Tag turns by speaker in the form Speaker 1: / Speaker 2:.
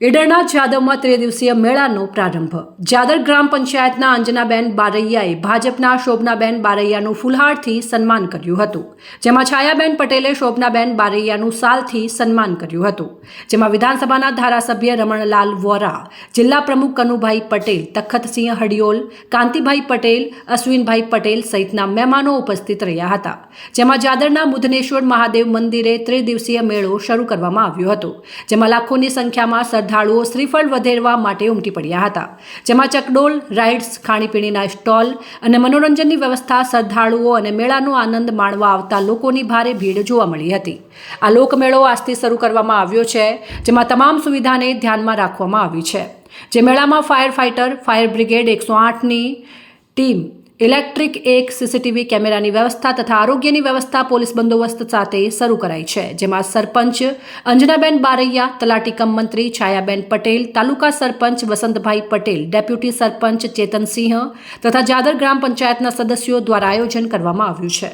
Speaker 1: ઈડરના જાદવમાં ત્રિદિવસીય મેળાનો પ્રારંભ. જાદર ગ્રામ પંચાયતના અંજનાબેન બારૈયાએ ભાજપના શોભનાબેન બારૈયાનું ફૂલહારથી સન્માન કર્યું હતું, જેમાં છાયાબેન પટેલે શોભનાબેન બારૈયાનું શાલથી સન્માન કર્યું હતું, જેમાં વિધાનસભાના ધારાસભ્ય રમણલાલ વોરા, જિલ્લા પ્રમુખ કનુભાઈ પટેલ, તખતસિંહ હડિયોલ, કાંતિભાઈ પટેલ, અશ્વિનભાઈ પટેલ સહિતના મહેમાનો ઉપસ્થિત રહ્યા હતા. જેમાં જાદરના બુધનેશ્વર મહાદેવ મંદિરે ત્રિદિવસીય મેળો શરૂ કરવામાં આવ્યો હતો, જેમાં લાખોની સંખ્યામાં શ્રદ્ધાળુઓ શ્રીફળ વધેરવા માટે ઉમટી પડ્યા હતા. જેમાં ચકડોલ, રાઇડ્સ, ખાણીપીણીના સ્ટોલ અને મનોરંજનની વ્યવસ્થા, શ્રદ્ધાળુઓ અને મેળાનો આનંદ માણવા આવતા લોકોની ભારે ભીડ જોવા મળી હતી. આ લોકમેળો આજથી શરૂ કરવામાં આવ્યો છે, જેમાં તમામ સુવિધાને ધ્યાનમાં રાખવામાં આવી છે. જે મેળામાં ફાયર ફાઇટર, ફાયર બ્રિગેડ 108ની ટીમ, ઇલેક્ટ્રિક 1 સીસીટીવી કેમેરાની વ્યવસ્થા તથા આરોગ્યની વ્યવસ્થા પોલીસ બંદોબસ્ત સાથે શરૂ કરાઈ છે. જેમાં સરપંચ અંજનાબેન બારૈયા, તલાટી કમ મંત્રી છાયાબેન પટેલ, તાલુકા સરપંચ વસંતભાઈ પટેલ, ડેપ્યુટી સરપંચ ચેતનસિંહ તથા જાદર ગ્રામ પંચાયતના સદસ્યો દ્વારા આયોજન કરવામાં આવ્યું છે.